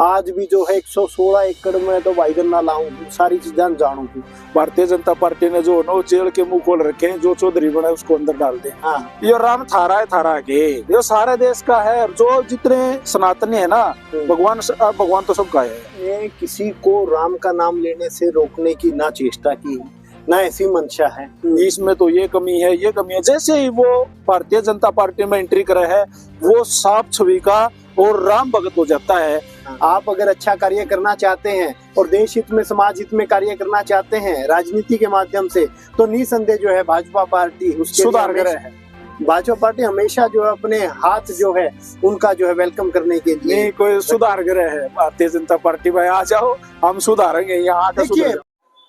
आज भी जो है 116 एकड़ में तो भाई गन्ना लाऊं, सारी चीजें जानू। भारतीय जनता पार्टी ने जो नो जेल के मुंह खोल रखे हैं, जो चौधरी बना है उसको अंदर डाल दे। हाँ, ये राम थारा है, थारा के ये सारे देश का है। जो जितने सनातनी है ना, भगवान तो सबका है। ये किसी को राम का नाम लेने से रोकने की ना चेष्टा की, ना ऐसी मंशा है। इसमें तो ये कमी है, ये कमी है। जैसे ही वो भारतीय जनता पार्टी में एंट्री करे है, वो साफ छवि का और राम भगत हो जाता है। आप अगर अच्छा कार्य करना चाहते हैं और देश हित में, समाज हित में कार्य करना चाहते हैं राजनीति के माध्यम से, तो निसंदेह जो है भाजपा पार्टी उसके सुधार करे है। भाजपा पार्टी हमेशा जो है अपने हाथ जो है उनका जो है वेलकम करने के लिए नहीं कोई सुधार करे है। भारतीय जनता पार्टी में आ जाओ, हम सुधारेंगे यहाँ। देखिए,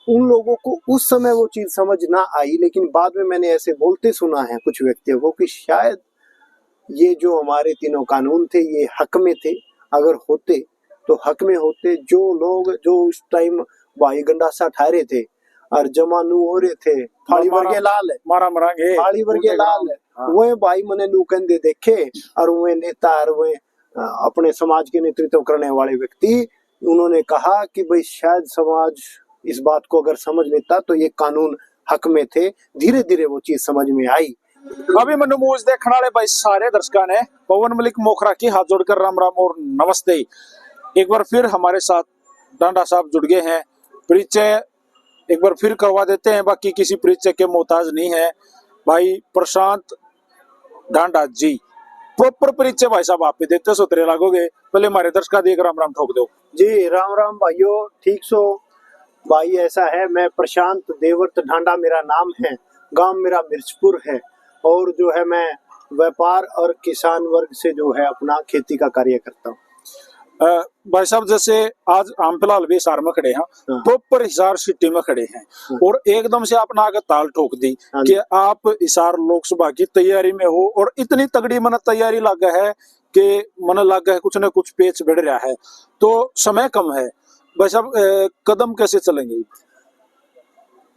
उन लोगों को उस समय वो चीज समझ ना आई, लेकिन बाद में मैंने ऐसे बोलते सुना है कुछ व्यक्तियों को कि शायद ये जो हमारे तीनों कानून थे ये हक में थे। अगर होते तो हक में होते। जो लोग जो उस टाइम भाई गंडासा ठहरे थे और जमानू हो रहे थे, फाड़ी वर्गे लाल है, मारा मरांगे फाड़ी वर्गे लाल है, वो भाई मने नू कंधे देखे और वो नेता और वो अपने समाज के नेतृत्व करने वाले व्यक्ति, उन्होंने कहा कि भाई शायद समाज इस बात को अगर समझ लेता तो ये कानून हक में थे। धीरे धीरे वो चीज समझ में आई। अभी मनु मूज देखने वाले भाई सारे दर्शकों ने पवन मलिक मोखरा की हाथ जोड़कर राम राम और नमस्ते। एक बार फिर हमारे साथ डांडा साहब जुड़ गए हैं। परिचय एक बार फिर करवा देते हैं, बाकी किसी परिचय के मोहताज नहीं है। भाई प्रशांत डांडा जी, प्रॉपर परिचय भाई साहब आप भी देते सोतरे लागोगे। पहले हमारे दर्शकों देख राम राम ठोक दो जी। राम राम भाइयों, ठीक सो भाई। ऐसा है, मैं प्रशांत देवर्त डांडा मेरा नाम है, गांव मेरा मिर्चपुर है, और जो है मैं व्यापार और किसान वर्ग से जो है अपना खेती का कार्य करता हूँ। भाई साहब जैसे आज हम फिलहाल भी हिसार में खड़े हैं, प्रॉपर हिसार सिटी में खड़े हैं, और एकदम से आपने आगे ताल ठोक दी कि आप हिसार लोकसभा की तैयारी में हो, और इतनी तगड़ी मन तैयारी लगा है कि मन लगा है कुछ न कुछ पेच बढ़ रहा है, तो समय कम है। भाई साहब कदम कैसे चलेंगे?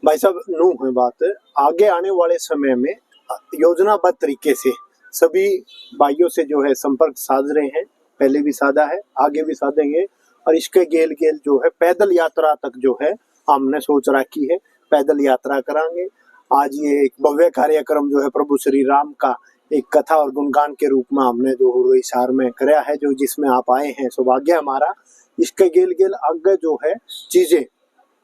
भाई साहब नू है बात, आगे आने वाले समय में योजनाबद्ध तरीके से सभी भाइयों से जो है संपर्क साध रहे हैं। पहले भी साधा है, आगे भी साधेंगे, और इसके गेल गेल जो है पैदल यात्रा तक जो है हमने सोच रखी है, पैदल यात्रा करांगे। आज ये एक भव्य कार्यक्रम जो है प्रभु श्री राम का एक कथा और गुणगान के रूप में हमने जो हिसार में कराया है, जो जिसमें आप आए हैं, सौभाग्य हमारा। इसके गेल गेल आगे जो है चीजें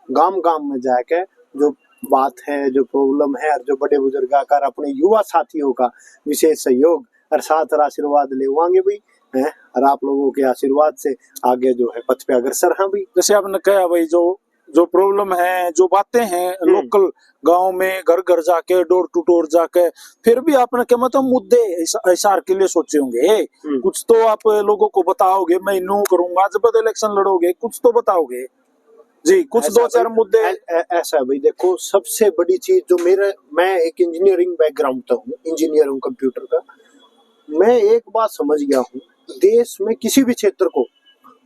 गांव गांव में जाकर जो बात है, जो प्रॉब्लम है, और जो बड़े बुजुर्ग आकर अपने युवा साथियों का विशेष सहयोग और साथ आशीर्वाद ले वांगे भी हैं, और आप लोगों के आशीर्वाद से आगे जो है पथ पे अग्रसर हैं भी। जैसे आपने कहा भाई, जो प्रॉब्लम है, जो बातें हैं लोकल गांव में घर घर जाके, डोर टू डोर जाके, फिर भी आपने क्या मतलब मुद्दे हिसार के लिए सोचे होंगे, कुछ तो आप लोगों को बताओगे। मैं यूं करूंगा, जब इलेक्शन लड़ोगे कुछ तो बताओगे जी, कुछ दो चार मुद्दे। ऐसा है भाई, देखो सबसे बड़ी चीज जो मैं एक इंजीनियरिंग बैकग्राउंड का हूँ, इंजीनियर हूँ कंप्यूटर का। मैं एक बात समझ गया हूँ, देश में किसी भी क्षेत्र को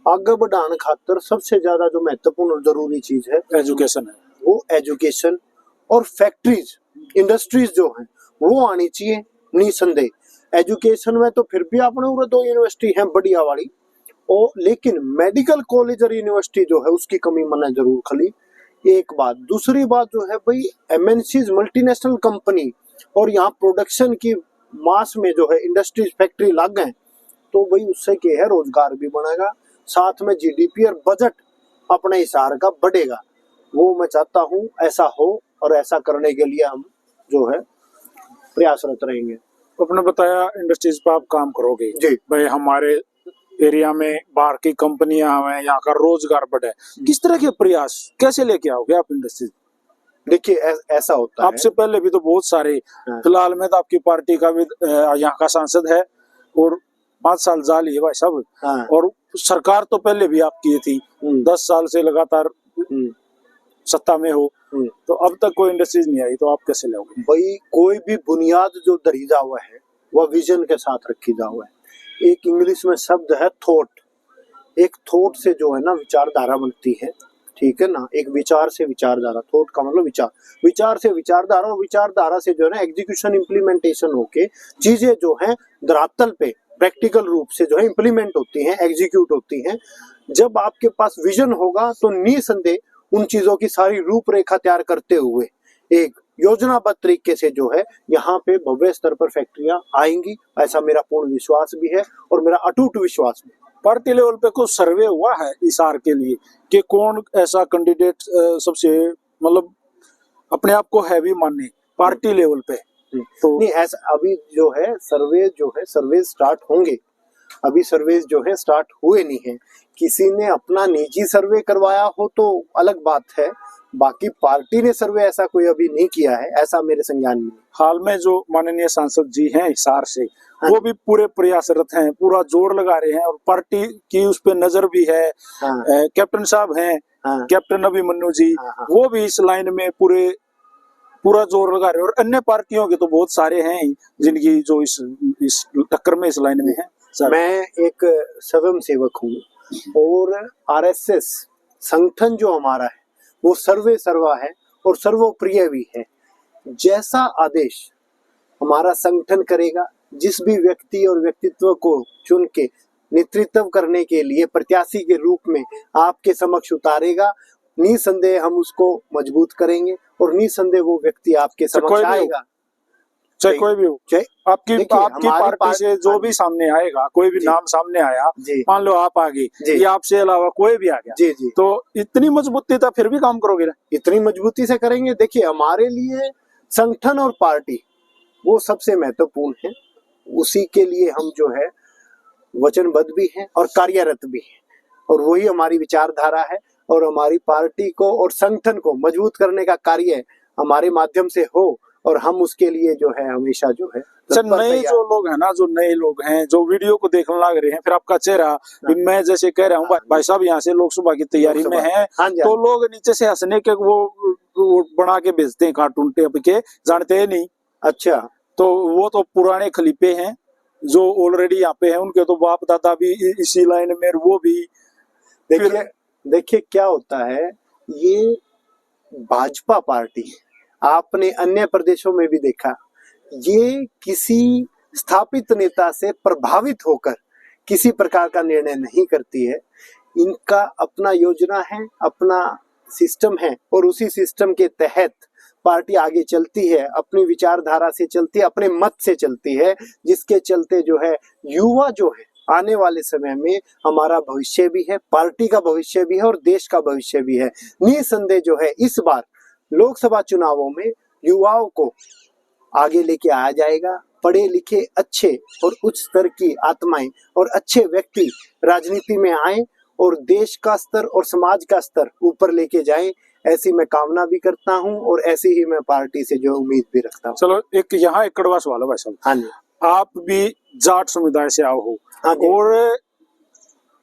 आगे बढ़ाने खातर सबसे ज्यादा जो महत्वपूर्ण और जरूरी चीज है एजुकेशन है। वो एजुकेशन और फैक्ट्रीज, इंडस्ट्रीज जो हैं वो आनी चाहिए निसंदेह। एजुकेशन में तो फिर भी अपने उधर 2 यूनिवर्सिटी हैं बढ़िया वाली, और लेकिन मेडिकल कॉलेज और यूनिवर्सिटी जो है उसकी कमी मना जरूर खली। एक बात, दूसरी बात जो है भाई, एमएनसीज मल्टीनेशनल कंपनी और यहाँ प्रोडक्शन की मास में जो है इंडस्ट्रीज फैक्ट्री लग गए, तो भाई उससे क्या है, रोजगार भी बढ़ेगा, साथ में जीडीपी और बजट अपने हिसार का बढ़ेगा। वो मैं चाहता हूँ ऐसा हो, और ऐसा करने के लिए हम जो है प्रयासरत रहेंगे। आपने बताया इंडस्ट्रीज पर आप काम करोगे जी भाई। हमारे एरिया में बाहर की कंपनियां हैं, यहाँ का रोजगार बढ़े, किस तरह के प्रयास कैसे लेके आओगे आप इंडस्ट्रीज? देखिए ऐसा होता है, आपसे पहले भी तो बहुत सारे, फिलहाल में तो आपकी पार्टी का भी यहाँ का सांसद है, और 5 साल जाली है भाई साहब, और सरकार तो पहले भी आपकी थी, 10 साल से लगातार सत्ता में हो, तो अब तक कोई इंडस्ट्रीज नहीं आई, तो आप कैसे लाओगे? भाई कोई भी बुनियाद जो दरीजा हुआ है वह विजन के साथ रखी जा हुआ है। एक इंग्लिश में शब्द है थॉट। एक थॉट से जो है ना विचारधारा बनती है, ठीक है ना। एक विचार से विचारधारा, थॉट का मतलब विचार, विचार से विचारधारा, और विचारधारा से जो है ना एग्जीक्यूशन, इम्प्लीमेंटेशन होके चीजें जो है धरातल पे प्रैक्टिकल रूप से जो है इम्प्लीमेंट होती हैं, एग्जीक्यूट होती हैं। जब आपके पास विजन होगा तो निसंदेह उन चीजों की सारी रूपरेखा तैयार करते हुए एक योजनाबद्ध तरीके से जो है यहाँ पे भव्य स्तर पर फैक्ट्रियां आएंगी, ऐसा मेरा पूर्ण विश्वास भी है और मेरा अटूट विश्वास भी। पार्टी लेवल पे कुछ सर्वे हुआ है इस आर के लिए कि कौन ऐसा कैंडिडेट सबसे मतलब अपने आप को हैवी माने पार्टी लेवल पे? तो नहीं, ऐसा अभी जो है सर्वे स्टार्ट होंगे, अभी सर्वे जो है स्टार्ट हुए नहीं है। किसी ने अपना निजी सर्वे करवाया हो तो अलग बात है, बाकी पार्टी ने सर्वे ऐसा कोई अभी नहीं किया है, ऐसा मेरे संज्ञान में। हाल में जो माननीय सांसद जी हैं हिसार से, हाँ, वो भी पूरे प्रयासरत हैं, पूरा जोर लगा रहे हैं और पार्टी की उस पर नजर भी है। हाँ, कैप्टन साहब हैं, हाँ, कैप्टन अभिमन्यु जी, हाँ, हाँ, वो भी इस लाइन में पूरा जोर लगा रहे हैं और अन्य पार्टियों के तो बहुत सारे हैं जिनकी जो इस टक्कर में इस लाइन में है। मैं एक स्वयं सेवक हूँ और आरएसएस संगठन जो हमारा है वो सर्वे सर्वा है और सर्वप्रिय भी है। जैसा आदेश हमारा संगठन करेगा, जिस भी व्यक्ति और व्यक्तित्व को चुन के नेतृत्व करने के लिए प्रत्याशी के रूप में आपके समक्ष उतारेगा, निसंदेह हम उसको मजबूत करेंगे और निसंदेह वो व्यक्ति आपके समक्ष आएगा। चाहे कोई भी हो, आपकी पार्टी से जो भी सामने आएगा, कोई भी नाम सामने आया, मान लो आप आगे या आपसे अलावा कोई भी आ गया, तो इतनी मजबूती था फिर भी काम करोगे ना? इतनी मजबूती से करेंगे। देखिए, हमारे लिए संगठन और पार्टी वो सबसे महत्वपूर्ण है, उसी के लिए हम जो है वचनबद्ध भी हैं और कार्यरत भी हैं, और वही हमारी विचारधारा है। और हमारी पार्टी को और संगठन को मजबूत करने का कार्य हमारे माध्यम से हो और हम उसके लिए जो है हमेशा जो है नए जो लोग हैं ना, जो नए लोग हैं जो वीडियो को देखने लग रहे हैं, फिर आपका चेहरा मैं जैसे कह रहा हूँ भाई साहब यहाँ से लोकसभा की तैयारी में है, तो लोग नीचे से हंसने के वो बना के भेजते हैं कार्टून टेप के, जानते हैं नहीं। अच्छा, तो वो तो पुराने खलीफे हैं जो ऑलरेडी यहाँ पे हैं, उनके तो बाप दादा भी इसी लाइन में, वो भी। देखिए क्या होता है, ये भाजपा पार्टी आपने अन्य प्रदेशों में भी देखा, ये किसी स्थापित नेता से प्रभावित होकर किसी प्रकार का निर्णय नहीं करती है। इनका अपना योजना है, अपना सिस्टम है और उसी सिस्टम के तहत पार्टी आगे चलती है, अपनी विचारधारा से चलती है, अपने मत से चलती है, जिसके चलते जो है युवा जो है आने वाले समय में हमारा भविष्य भी है, पार्टी का भविष्य भी है और देश का भविष्य भी है। निसंदेह जो है इस बार लोकसभा चुनावों में युवाओं को आगे लेके आया जाएगा। पढ़े लिखे अच्छे और उच्च स्तर की आत्माएं और अच्छे व्यक्ति राजनीति में आए और देश का स्तर और समाज का स्तर ऊपर लेके जाएं, ऐसी मैं कामना भी करता हूं और ऐसी ही मैं पार्टी से जो उम्मीद भी रखता हूं। चलो एक यहाँ एक कड़वा सवाल है भाई साहब। हाँ जी, आप भी जाट समुदाय से आओ हो। हाँ जी। और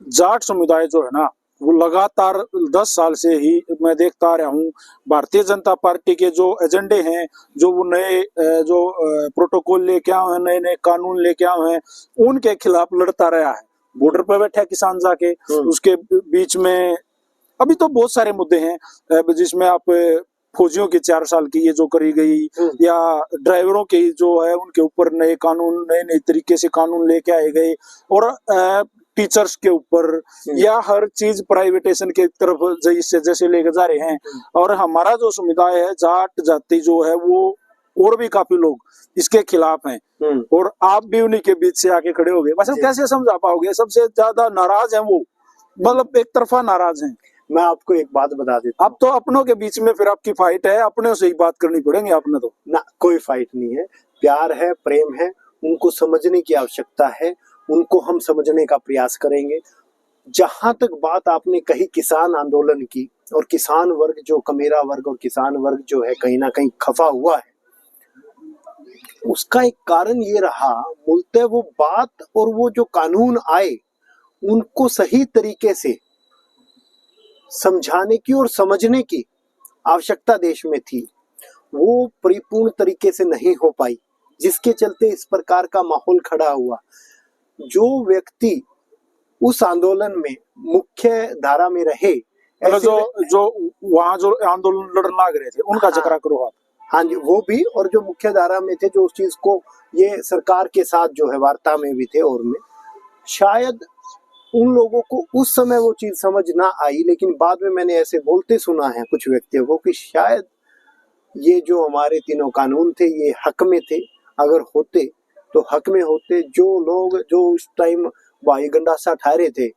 जाट समुदाय जो है ना, वो लगातार 10 साल से ही मैं देखता आ रहा हूँ, भारतीय जनता पार्टी के जो एजेंडे हैं, जो वो नए जो प्रोटोकॉल लेके आए हैं, नए नए कानून लेके आए हैं, उनके खिलाफ लड़ता रहा है। बॉर्डर पर बैठा किसान जाके, उसके बीच में अभी तो बहुत सारे मुद्दे हैं जिसमें आप फौजियों की 4 साल की ये जो करी गई, या ड्राइवरों के जो है उनके ऊपर नए कानून, नए नए तरीके से कानून लेके आए गए, और टीचर्स के ऊपर, या हर चीज प्राइवेटेशन के तरफ जैसे लेके जा रहे हैं। और हमारा जो समुदाय है, जाट जाति जो है, वो और भी काफी लोग इसके खिलाफ हैं, और आप भी उन्हीं के बीच से आके खड़े हो गए। बस कैसे समझा पाओगे? सबसे ज्यादा नाराज हैं वो, मतलब एक तरफा नाराज हैं। मैं आपको एक बात बता देता हूं, अब तो अपनों के बीच में फिर आपकी फाइट है, अपने से ही बात करनी पड़ेगी आपने तो ना। कोई फाइट नहीं है, प्यार है, प्रेम है, उनको समझने की आवश्यकता है, उनको हम समझने का प्रयास करेंगे। जहां तक बात आपने कही किसान आंदोलन की, और किसान वर्ग जो कमेरा वर्ग और किसान वर्ग जो है कहीं ना कहीं खफा हुआ है, उसका एक कारण ये रहा, मूलतः वो बात और वो जो कानून आए उनको सही तरीके से समझाने की और समझने की आवश्यकता देश में थी, वो परिपूर्ण तरीके से नहीं हो पाई, जिसके चलते इस प्रकार का माहौल खड़ा हुआ। जो व्यक्ति उस आंदोलन में मुख्य धारा में रहे, जो वहाँ जो आंदोलन लड़ने लग रहे थे, उनका जिक्र करो आप। हाँ जी, वो भी, और जो मुख्य धारा में थे, जो उस चीज को ये सरकार के साथ जो है वार्ता में भी थे, और में शायद उन लोगों को उस समय वो चीज समझ ना आई, लेकिन बाद में मैंने ऐसे बोलते सुना है कुछ व्यक्तियों को कि शायद ये जो हमारे तीनों कानून थे ये हक में थे, अगर होते तो हक में होते। जो लोग जो उस टाइम भाई गंडासा ठहरे थे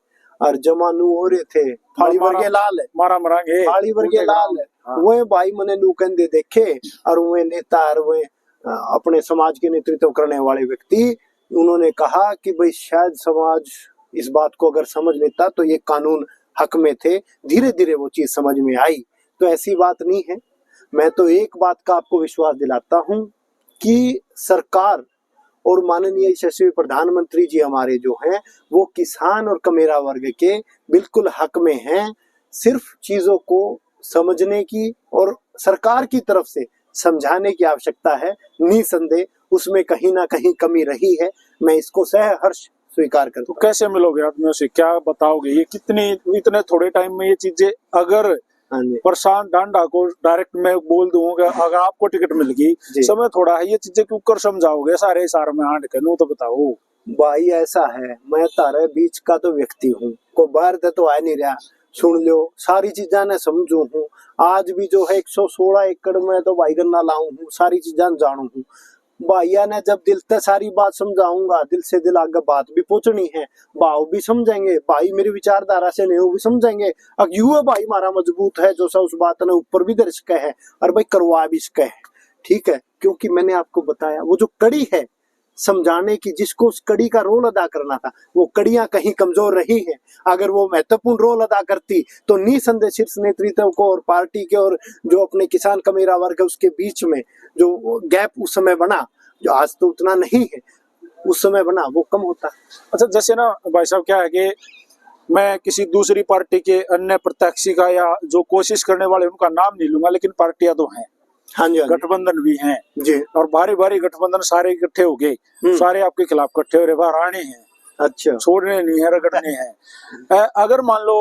और जमानू हो रहे थे, फाड़ी वर्गे लाल है, मारा मरांगे फाड़ी वर्गे लाल है, हाँ। वो भाई मने नू कंधे देखे, और वो नेता और वो अपने समाज के नेतृत्व करने वाले व्यक्ति, उन्होंने कहा कि भाई शायद समाज इस बात को अगर समझ लेता तो ये कानून हक में थे। धीरे धीरे वो चीज समझ में आई। तो ऐसी बात नहीं है। मैं तो एक बात का आपको विश्वास दिलाता हूं कि सरकार और माननीय यशस्वी प्रधानमंत्री जी हमारे जो हैं वो किसान और कमेरा वर्ग के बिल्कुल हक में हैं। सिर्फ चीजों को समझने की और सरकार की तरफ से समझाने की आवश्यकता है। निसंदेह उसमें कहीं ना कहीं कमी रही है, मैं इसको सहर्ष स्वीकार करता तो हूं। कैसे मिलोगे आदमियों से, क्या बताओगे? ये कितनी इतने थोड़े टाइम में ये चीजें, अगर हाँ जी, प्रशांत डांडा को डायरेक्ट मैं बोल दूंगा अगर आपको टिकट मिल गई, जी। समय थोड़ा है, ये चीजें क्यों कर समझाओगे सारे सार में आंट के? नू तो बताओ भाई ऐसा है, मैं तारे बीच का तो व्यक्ति हूँ, कोई बाहर से तो आ नहीं रहा। सुन लो, सारी चीजा ने समझू हूँ। आज भी जो है 116 एकड़ में तो भाई गन्ना लाऊं हूँ, सारी चीजा जानू हूँ। भैया ने जब दिल से सारी बात समझाऊंगा, दिल से दिल आगे बात भी पहुंचनी है, भाव भी समझेंगे, भाई मेरी विचारधारा से नहीं, वो भी समझेंगे। अब युवा भाई हमारा मजबूत है, जो सा उस बात ने ऊपर भी दर्ज है और भाई करवा भी सके है, ठीक है। क्योंकि मैंने आपको बताया वो जो कड़ी है समझाने की, जिसको उस कड़ी का रोल अदा करना था, वो कड़ियां कहीं कमजोर रही हैं। अगर वो महत्वपूर्ण रोल अदा करती तो निसंदेह शीर्ष नेतृत्व को और पार्टी के और जो अपने किसान कमेरा वर्ग है उसके बीच में जो गैप उस समय बना, जो आज तो उतना नहीं है, उस समय बना, वो कम होता। अच्छा, जैसे ना भाई साहब, क्या है कि मैं किसी दूसरी पार्टी के अन्य प्रत्याशी का या जो कोशिश करने वाले उनका नाम नहीं लूंगा, लेकिन पार्टियां तो हैं, हाँ जी, हाँ जी, गठबंधन भी हैं जी। और भारी भारी गठबंधन सारे इकट्ठे हो गए, सारे आपके खिलाफ इकट्ठे हो रहे, बाहर आने हैं, अच्छा, छोड़ने नहीं है, रगड़ने हैं। अगर मान लो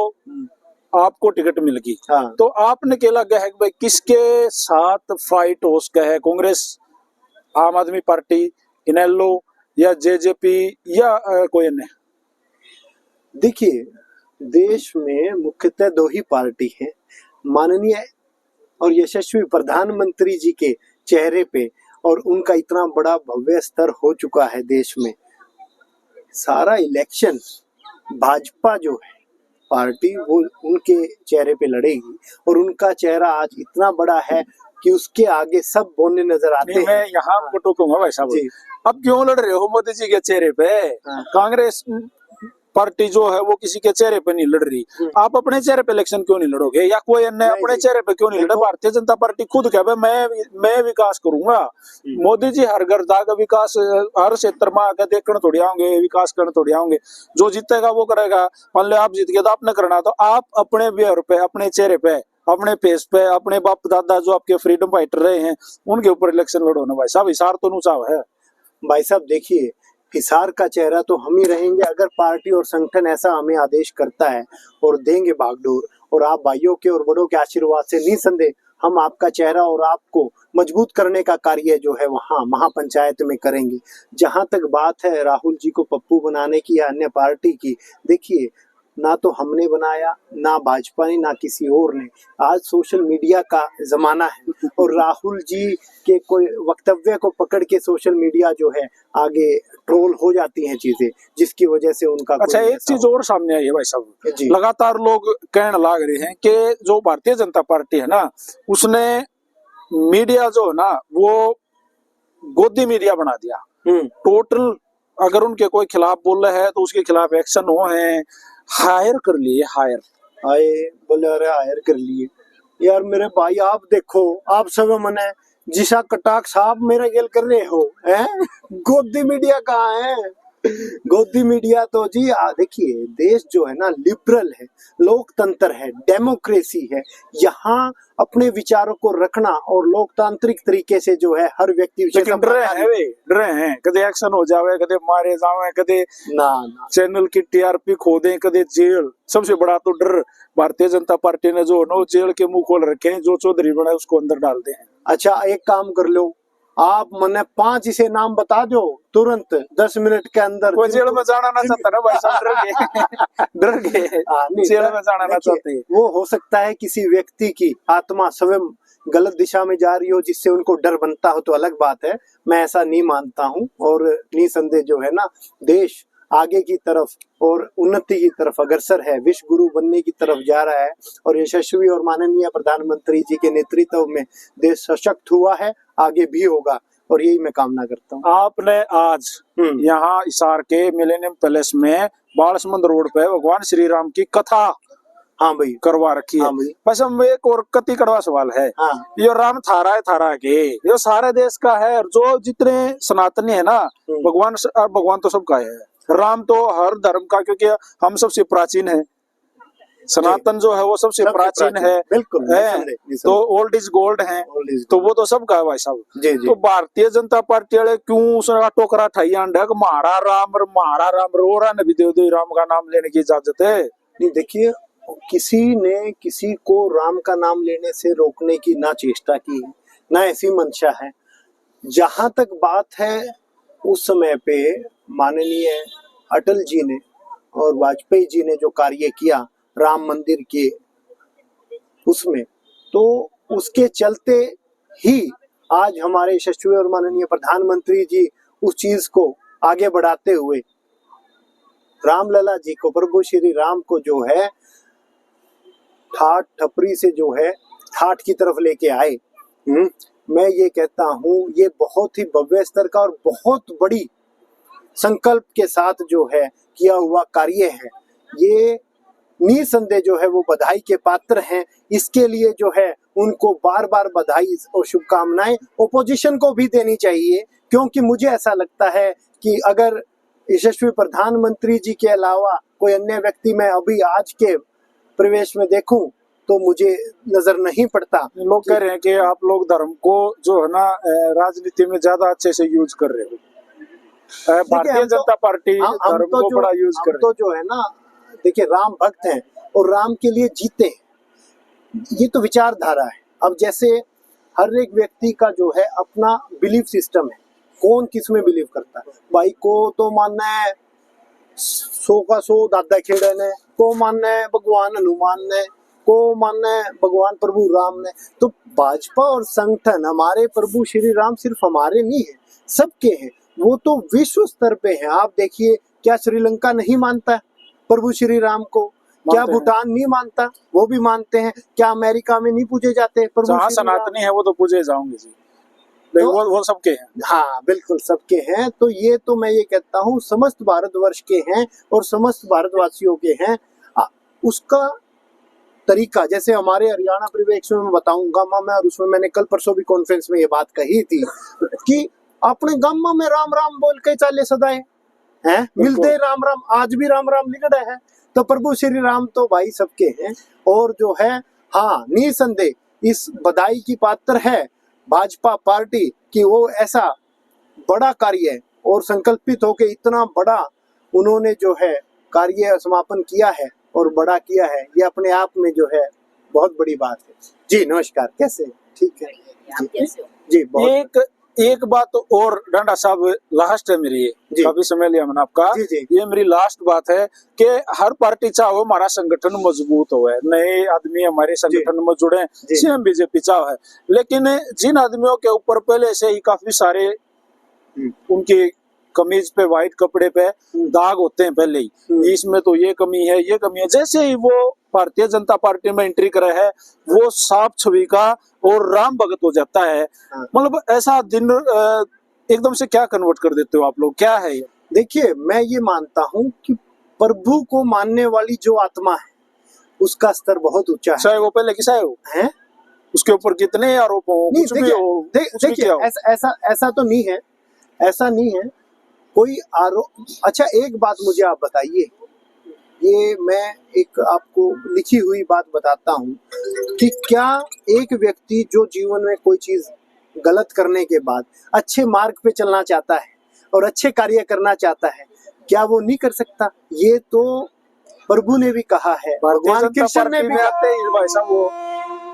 आपको टिकट मिल गई, हाँ, तो आपने क्या लगा है कि भाई किसके साथ फाइट हो सका है? कांग्रेस, आम आदमी पार्टी, इनेलो या जेजेपी या कोई अन्य? देखिए, देश में मुख्यतः दो ही पार्टी है। माननीय और यशस्वी प्रधानमंत्री जी के चेहरे पे, और उनका इतना बड़ा भव्य स्तर हो चुका है देश में, सारा इलेक्शन भाजपा जो है पार्टी वो उनके चेहरे पे लड़ेगी, और उनका चेहरा आज इतना बड़ा है कि उसके आगे सब बोलने नजर आते हैं। मैं यहाँ आपको टोकूंगा भाई साहब, जी, अब क्यों लड़ रहे हो मोदी जी के चेहरे पे? हाँ। कांग्रेस पार्टी जो है वो किसी के चेहरे पे नहीं लड़ रही, आप अपने चेहरे पे इलेक्शन क्यों नहीं लड़ोगे? या कोई अन्य नहीं, अपने नहीं। चेहरे पे क्यों नहीं लड़े? भारतीय जनता पार्टी खुद कहे मैं विकास करूंगा, मोदी जी हर घर जाकर विकास, हर क्षेत्र में आगे देखने थोड़ी आओगे, विकास करने थोड़ी आओगे। जो जीतेगा वो करेगा। मान लो आप जीत गए तो आपने करना, तो आप अपने व्यवहार पे, अपने चेहरे पे, अपने फेस पे, अपने बाप दादा जो आपके फ्रीडम फाइटर रहे हैं उनके ऊपर इलेक्शन लड़ो ना भाई साहब। हिसार तो नुचाव है भाई साहब। देखिए, हिसार का चेहरा तो हम ही रहेंगे अगर पार्टी और संगठन ऐसा हमें आदेश करता है और देंगे बागडोर, और आप भाइयों के और बड़ों के आशीर्वाद से निसंदेह हम आपका चेहरा और आपको मजबूत करने का कार्य जो है वहाँ महापंचायत में करेंगे। जहां तक बात है राहुल जी को पप्पू बनाने की या अन्य पार्टी की, देखिए, ना तो हमने बनाया, ना भाजपा ने, ना किसी और ने। आज सोशल मीडिया का जमाना है और राहुल जी के कोई वक्तव्य को पकड़ के सोशल मीडिया जो है आगे ट्रोल हो जाती हैं चीजें, जिसकी वजह से उनका अच्छा, एक चीज और सामने आई है भाई साहब, जी, लगातार लोग कहने लग रहे हैं कि जो भारतीय जनता पार्टी है ना, उसने मीडिया जो है ना वो गोदी मीडिया बना दिया। टोटल अगर उनके कोई खिलाफ बोल रहे हैं तो उसके खिलाफ एक्शन हो है, हायर कर लिए, हायर आए बोले, अरे हायर कर लिए। यार मेरे भाई, आप देखो, आप सब मने जिसा कटाक साहब मेरा गेल कर रहे हो हैं? गोदी मीडिया कहाँ है? गोदी मीडिया तो जी देखिए, देश जो है ना लिबरल है, लोकतंत्र है, डेमोक्रेसी है। यहाँ अपने विचारों को रखना और लोकतांत्रिक तरीके से जो है हर व्यक्ति, लेकिन डरे हैं कदे एक्शन हो जावे, कदे मारे जावे, कदे ना चैनल की टीआरपी खो दें, कदे जेल। सबसे बड़ा तो डर भारतीय जनता पार्टी ने जो नो जेल के मुंह खोल रखे हैं, जो चौधरी बना उसको अंदर डाल दे। अच्छा एक काम कर लो, आप मने 5 इसे नाम बता दो तुरंत 10 मिनट के अंदर। वो जेल में जाना ना चाहता ना भाई साहब, डर गए डर गए, जेल में जाना ना चाहते। वो हो सकता है किसी व्यक्ति की आत्मा स्वयं गलत दिशा में जा रही हो जिससे उनको डर बनता हो, तो अलग बात है। मैं ऐसा नहीं मानता हूँ, और निसंदेह जो है ना, देश आगे की तरफ और उन्नति की तरफ अग्रसर है, विश्व गुरु बनने की तरफ जा रहा है, और यशस्वी और माननीय प्रधानमंत्री जी के नेतृत्व में देश सशक्त हुआ है, आगे भी होगा, और यही मैं कामना करता हूँ। आपने आज यहाँ हिसार के मिलेनियम पैलेस में बालसमुंद रोड पे भगवान श्री राम की कथा हाँ भाई करवा रखी है। हाँ भाई। बस हम एक और कति कड़वा सवाल है, हाँ। ये राम थारा के ये सारे देश का है, और जो जितने सनातनी है ना, भगवान तो सबका है, राम तो हर धर्म का, क्योंकि हम सबसे प्राचीन है, सनातन जो है वो सबसे प्राचीन है, बिल्कुल है, तो ओल्ड इज गोल्ड है, तो वो तो सबका है भाई साहब। तो भारतीय जनता पार्टी वाले क्यों उसका टोकरा ठाइया महारा राम रो रहा नबी देव राम का नाम लेने की इजाजत है? नहीं, देखिए, किसी ने किसी को राम का नाम लेने से रोकने की ना चेष्टा की, ना ऐसी मंशा है। जहां तक बात है, उस समय पे माननीय अटल जी ने और वाजपेयी जी ने जो कार्य किया राम मंदिर के उसमें, तो उसके चलते ही आज हमारे यशस्वी और माननीय प्रधानमंत्री जी उस चीज को आगे बढ़ाते हुए रामलला जी को, प्रभु श्री राम को जो है ठाट ठपरी से जो है ठाट की तरफ लेके आए। मैं ये कहता हूँ, ये बहुत ही भव्य स्तर का और बहुत बड़ी संकल्प के साथ जो है किया हुआ कार्य है। ये निसंदेह जो है वो बधाई के पात्र हैं। इसके लिए जो है उनको बार बार बधाई और शुभकामनाएं ओपोजिशन को भी देनी चाहिए, क्योंकि मुझे ऐसा लगता है कि अगर यशस्वी प्रधानमंत्री जी के अलावा कोई अन्य व्यक्ति मैं अभी आज के प्रवेश में देखूं तो मुझे नजर नहीं पड़ता। लोग कह रहे हैं कि आप लोग धर्म को जो है ना राजनीति में ज्यादा अच्छे से यूज कर रहे हो। भारतीय जनता पार्टी धर्म को बड़ा यूज कर रही है। तो जो है ना, देखिए, राम भक्त हैं और राम के लिए जीते हैं, ये तो विचारधारा है। अब जैसे हर एक व्यक्ति का जो है अपना बिलीफ सिस्टम है, कौन किस में बिलीव करता है। भाई को तो मानना है 100 का 100 दादा खेड़ा ने, को मानना है भगवान हनुमान ने, को मानना है भगवान प्रभु राम ने। तो भाजपा और संगठन, हमारे प्रभु श्री राम सिर्फ हमारे नहीं है, सबके हैं, वो तो विश्व स्तर पे हैं। आप देखिए, क्या श्रीलंका नहीं मानता है प्रभु श्री राम को? क्या भूटान नहीं मानता? वो भी मानते हैं। क्या अमेरिका में नहीं पूजे जाते प्रभु? जहाँ सनातनी है वो तो पूजे जाओगे जी, तो वो सबके हैं। हाँ बिल्कुल सबके हैं। तो ये तो मैं ये कहता हूँ समस्त भारतवर्ष के हैं और समस्त भारतवासियों के हैं। उसका तरीका, जैसे हमारे हरियाणा परिवेश में मैं बताऊंगा मैं, और उसमें मैंने कल परसों भी कॉन्फ्रेंस में ये बात कही थी कि अपने गाँव में राम राम बोल के चाले सदाए हैं, मिलते राम राम, आज भी राम राम लिखड़े हैं। तो प्रभु श्री राम तो भाई सबके हैं। और जो है, हाँ, निसंदेह इस बधाई की पात्र है भाजपा पार्टी कि वो ऐसा बड़ा कार्य और संकल्पित होके इतना बड़ा उन्होंने जो है कार्य समापन किया है और बड़ा किया है। ये अपने आप में जो है बहुत बड़ी बात है। जी नमस्कार, कैसे? ठीक है, आप कैसे हो? जी बहुत। एक बात और डांडा साहब, लास्ट है मेरी, काफी समय लिया मैंने आपका। ये मेरी लास्ट बात है कि हर पार्टी चाहो हमारा संगठन मजबूत हो, नए आदमी हमारे संगठन में जुड़े, सीएम बीजेपी चाहो है, लेकिन जिन आदमियों के ऊपर पहले से ही काफी सारे उनकी कमीज पे, व्हाइट कपड़े पे दाग होते हैं पहले ही, इसमें तो ये कमी है, ये कमी है, जैसे ही वो भारतीय जनता पार्टी में एंट्री करे है वो साफ छवि का और राम भगत हो जाता है। मतलब ऐसा दिन एकदम से क्या कन्वर्ट कर देते हो आप लोग, क्या है ये? देखिए, मैं ये मानता हूँ कि प्रभु को मानने वाली जो आत्मा है उसका स्तर बहुत ऊंचा है, चाहे वो पहले किसा है, उसके ऊपर कितने आरोप हो, कुछ भी हो। देखिए, ऐसा तो नहीं है, ऐसा नहीं है कोई आरोप। अच्छा, एक बात मुझे आप बताइए, ये मैं एक आपको लिखी हुई बात बताता हूँ कि क्या एक व्यक्ति जो जीवन में कोई चीज गलत करने के बाद अच्छे मार्ग पे चलना चाहता है और अच्छे कार्य करना चाहता है, क्या वो नहीं कर सकता? ये तो प्रभु ने भी कहा है, भगवान कृष्ण ने भी। वो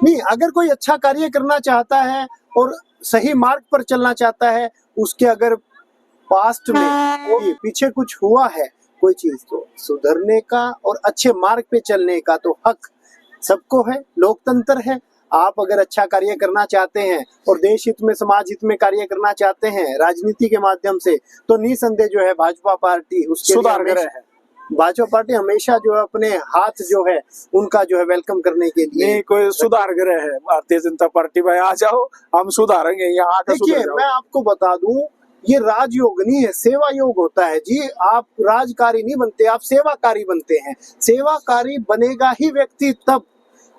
नहीं, अगर कोई अच्छा कार्य करना चाहता है और सही मार्ग पर चलना चाहता है, उसके अगर पास्ट में ये पीछे कुछ हुआ है कोई चीज, तो सुधरने का और अच्छे मार्ग पे चलने का तो हक सबको है, लोकतंत्र है। आप अगर अच्छा कार्य करना चाहते हैं और देश हित में, समाज हित में कार्य करना चाहते हैं राजनीति के माध्यम से, तो निसंदेह जो है भाजपा पार्टी उसके सुधार करे है। भाजपा पार्टी हमेशा जो है अपने हाथ जो है उनका जो है वेलकम करने के लिए नहीं कोई सुधार करे है भारतीय जनता पार्टी, भाई आ जाओ हम सुधारेंगे यहाँ आकर। देखिए मैं आपको बता दूं, ये राजयोग नहीं है, सेवा योग होता है जी। आप राजकारी नहीं बनते, आप सेवाकारी बनते हैं। सेवाकारी बनेगा ही व्यक्ति तब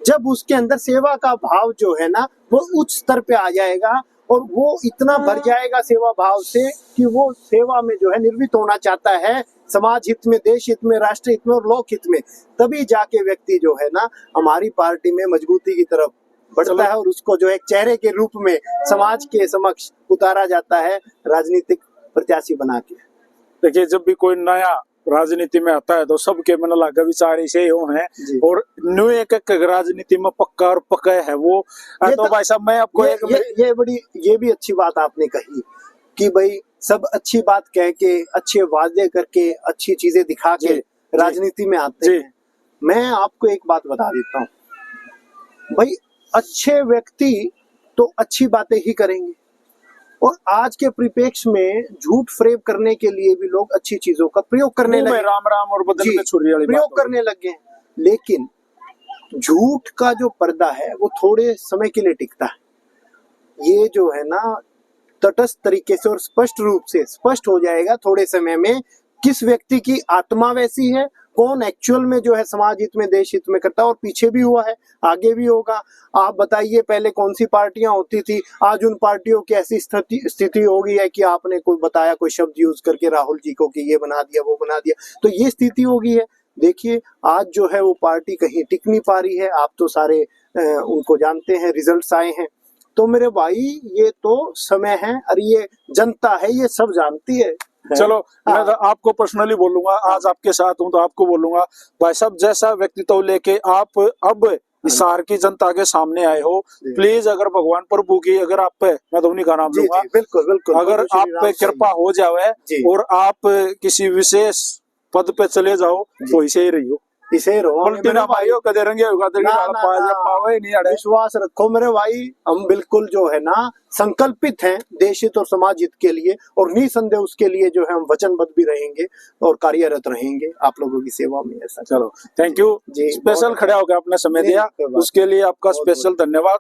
जब उसके अंदर सेवा का भाव जो है ना वो उच्च स्तर पे आ जाएगा और वो इतना भर जाएगा सेवा भाव से कि वो सेवा में जो है निर्मित होना चाहता है, समाज हित में, देश हित में, राष्ट्र हित में और लोक हित में। तभी जाके व्यक्ति जो है ना हमारी पार्टी में मजबूती की तरफ बढ़ता है और उसको जो एक चेहरे के रूप में समाज के समक्ष उतारा जाता है राजनीतिक प्रत्याशी बना के। देखिए जब भी कोई नया राजनीति में आता है तो सबके मन लगा विचार ऐसे हैं और न्यू एक राजनीति में पक्का और पक्का है वो। तो भाई साहब मैं आपको ये भी अच्छी बात आपने कही कि भाई सब अच्छी बात कह के, अच्छे वादे करके, अच्छी चीजें दिखा के राजनीति में आते हैं। मैं आपको एक बात बता देता हूँ भाई, अच्छे व्यक्ति तो अच्छी बातें ही करेंगे और आज के परिप्रेक्ष्य में झूठ फ्रेब करने के लिए भी लोग अच्छी चीजों का प्रयोग करने लगे, राम राम और बदल में छुरी वाली प्रयोग करने लगे हैं। लेकिन झूठ का जो पर्दा है वो थोड़े समय के लिए टिकता है। ये जो है ना तटस्थ तरीके से और स्पष्ट रूप से स्पष्ट हो जाएगा थोड़े समय में किस व्यक्ति की आत्मा वैसी है, कौन एक्चुअल में जो है समाज हित में, देश हित में करता है। और पीछे भी हुआ है, आगे भी होगा। आप बताइए पहले कौन सी पार्टियां होती थी, आज उन पार्टियों की ऐसी स्थिति हो गई है कि आपने कोई बताया, कोई शब्द यूज करके राहुल जी को कि ये बना दिया, वो बना दिया, तो ये स्थिति हो गई है। देखिए आज जो है वो पार्टी कहीं टिक नहीं पा रही है। आप तो सारे उनको जानते हैं, रिजल्ट्स आए हैं। तो मेरे भाई ये तो समय है और ये जनता है, ये सब जानती है। चलो मैं तो आपको पर्सनली बोलूंगा, आज आपके साथ हूं तो आपको बोलूंगा भाई साहब, जैसा व्यक्तित्व लेके आप अब हिसार की जनता के सामने आए हो, प्लीज अगर भगवान प्रभु की अगर आप पे, मैं तो उन्हीं का नाम लूंगा, बिल्कुल बिल्कुल, अगर आप पे कृपा हो जाए और आप किसी विशेष पद पे चले जाओ तो इसे ही रहियो, इसे रहो भाइयों कदे रंगे विश्वास रखो मेरे भाई। हम बिल्कुल जो है ना संकल्पित हैं देश हित और समाज हित के लिए और निसंदेह उसके लिए जो है हम वचनबद्ध भी रहेंगे और कार्यरत रहेंगे आप लोगों की सेवा में। ऐसा चलो थैंक यू जी, स्पेशल खड़ा होकर आपने समय दिया उसके लिए आपका स्पेशल धन्यवाद।